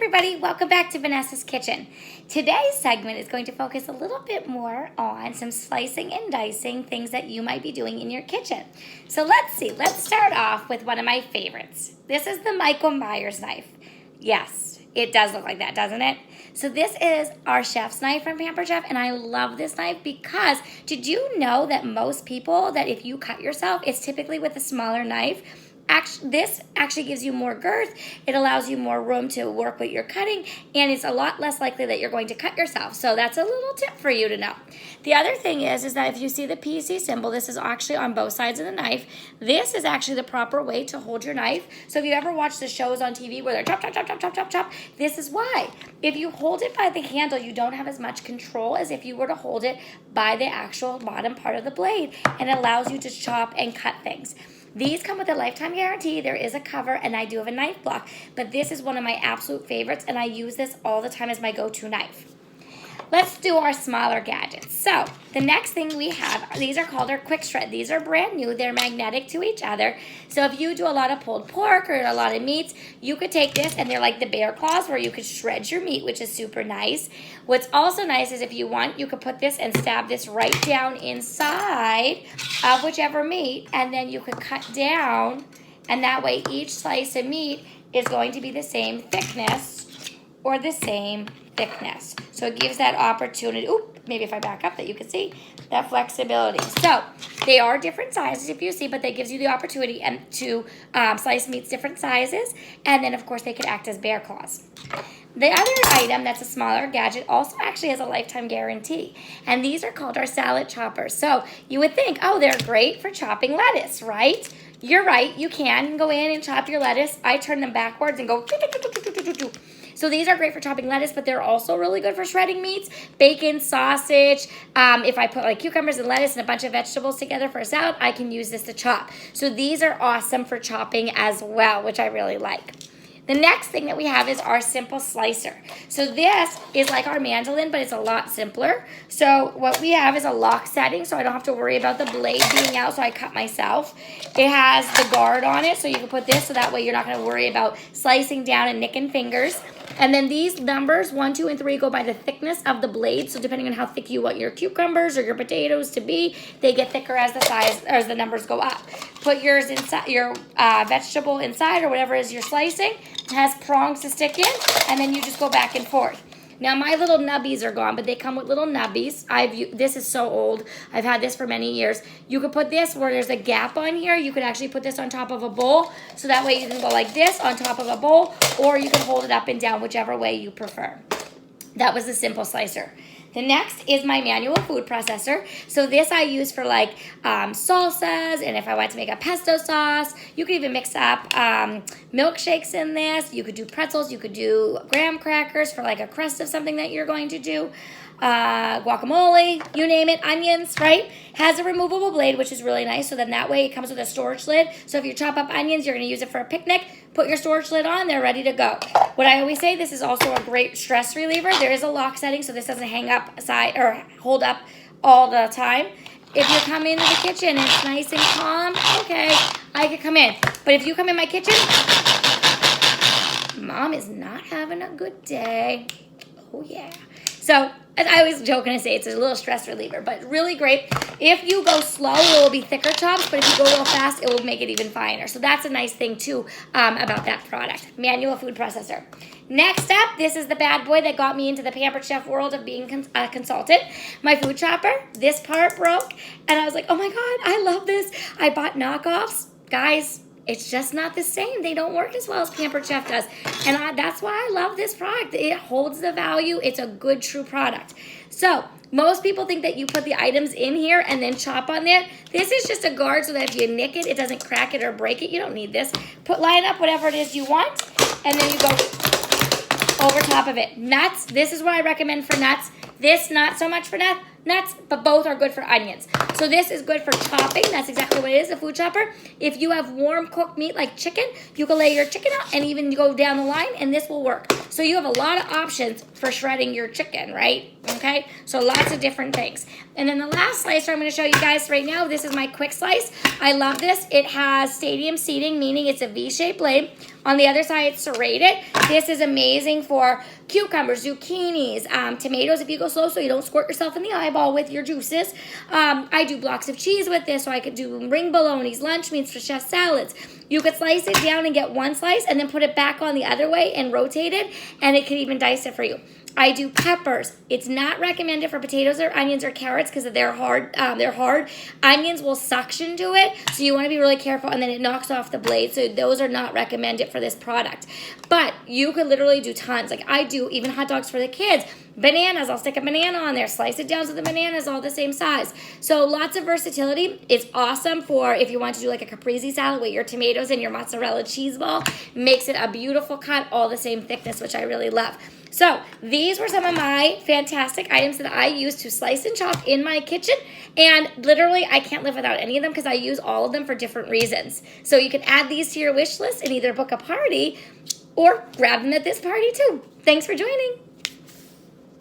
everybody, welcome back to Vanessa's Kitchen. Today's segment is going to focus a little bit more on some slicing and dicing, things that you might be doing in your kitchen. So let's start off with one of my favorites. This is the Michael Myers knife. Yes, it does look like that, doesn't it? So this is our chef's knife from Pampered Chef, and I love this knife because did you know that most people, that if you cut yourself, it's typically with a smaller knife? This actually gives you more girth. It allows you more room to work what you're cutting, and it's a lot less likely that you're going to cut yourself. So that's a little tip for you to know. The other thing is that if you see the PC symbol, this is actually on both sides of the knife. This is actually the proper way to hold your knife. So if you ever watch the shows on TV where they're chop, chop, chop, chop, chop, chop, chop, this is why. If you hold it by the handle, you don't have as much control as if you were to hold it by the actual bottom part of the blade, and it allows you to chop and cut things. These come with a lifetime guarantee. There is a cover, and I do have a knife block, but this is one of my absolute favorites, and I use this all the time as my go-to knife. Let's do our smaller gadgets. So the next thing we have, these are called our quick shred. These are brand new. They're magnetic to each other. So if you do a lot of pulled pork or a lot of meats, you could take this, and they're like the bear claws where you could shred your meat, which is super nice. What's also nice is if you want, you could put this and stab this right down inside of whichever meat, and then you could cut down, and that way each slice of meat is going to be the same thickness or the same thickness. So it gives that opportunity, maybe if I back up that you can see, that flexibility. So they are different sizes if you see, but that gives you the opportunity to slice meats different sizes, and then of course they could act as bear claws. The other item that's a smaller gadget also actually has a lifetime guarantee, and these are called our salad choppers. So you would think, oh, they're great for chopping lettuce, right? You're right, you can go in and chop your lettuce. I turn them backwards and go. So these are great for chopping lettuce, but they're also really good for shredding meats, bacon, sausage. If I put like cucumbers and lettuce and a bunch of vegetables together for a salad, I can use this to chop. So these are awesome for chopping as well, which I really like. The next thing that we have is our simple slicer. So this is like our mandolin, but it's a lot simpler. So what we have is a lock setting, so I don't have to worry about the blade being out, so I cut myself. It has the guard on it, so you can put this, so that way you're not going to worry about slicing down and nicking fingers. And then these numbers, 1, 2, and 3, go by the thickness of the blade. So depending on how thick you want your cucumbers or your potatoes to be, they get thicker as the size, or as the numbers go up. Put yours inside, your vegetable inside, or whatever it is you're slicing. It has prongs to stick in, and then you just go back and forth. Now my little nubbies are gone, but they come with little nubbies. This is so old. I've had this for many years. You could put this where there's a gap on here. You could actually put this on top of a bowl, so that way you can go like this on top of a bowl, or you can hold it up and down, whichever way you prefer. That was the simple slicer. The next is my manual food processor. So this I use for like salsas, and if I want to make a pesto sauce, you could even mix up milkshakes in this. You could do pretzels, you could do graham crackers for like a crust of something that you're going to do. Guacamole, you name it, onions, right? Has a removable blade, which is really nice. So then that way it comes with a storage lid. So if you chop up onions, you're going to use it for a picnic, put your storage lid on, they're ready to go. What I always say, this is also a great stress reliever. There is a lock setting, so this doesn't hang up side or hold up all the time. If you come into the kitchen and it's nice and calm, okay, I could come in. But if you come in my kitchen, Mom is not having a good day. Oh yeah. So I always joke and I say it's a little stress reliever, but really great. If you go slow, it will be thicker chops, but if you go real fast, it will make it even finer. So that's a nice thing too about that product. Manual food processor. Next up, this is the bad boy that got me into the Pampered Chef world of being a consultant. My food chopper. This part broke, and I was like, oh my God, I love this. I bought knockoffs. Guys, it's just not the same. They don't work as well as Pampered Chef does. And that's why I love this product. It holds the value. It's a good, true product. So most people think that you put the items in here and then chop on it. This is just a guard so that if you nick it, it doesn't crack it or break it. You don't need this. Line up whatever it is you want, and then you go over top of it. Nuts. This is what I recommend for nuts. This, not so much for nuts, but both are good for onions. So this is good for chopping. That's exactly what it is, a food chopper. If you have warm cooked meat like chicken, you can lay your chicken out and even go down the line, and this will work. So you have a lot of options for shredding your chicken, right? okay? So lots of different things. And then the last slicer I'm going to show you guys right now, this is my quick slice. I love this. It has stadium seating, meaning it's a V-shaped blade. On the other side, it's serrated. This is amazing for cucumbers, zucchinis, tomatoes if you go slow so you don't squirt yourself in the eyeball with your juices. I do blocks of cheese with this, so I could do ring bolognas, lunch meats for chef salads. You could slice it down and get one slice and then put it back on the other way and rotate it, and it could even dice it for you. I do peppers. It's not recommended for potatoes or onions or carrots because they're hard. Onions will suction to it, so you want to be really careful, and then it knocks off the blade, so those are not recommended for this product. But you could literally do tons. Like I do even hot dogs for the kids. Bananas, I'll stick a banana on there, slice it down so the banana is all the same size. So lots of versatility. It's awesome for if you want to do like a caprese salad with your tomatoes and your mozzarella cheese ball. Makes it a beautiful cut, all the same thickness, which I really love. So these were some of my fantastic items that I use to slice and chop in my kitchen. And literally, I can't live without any of them because I use all of them for different reasons. So you can add these to your wish list and either book a party or grab them at this party too. Thanks for joining.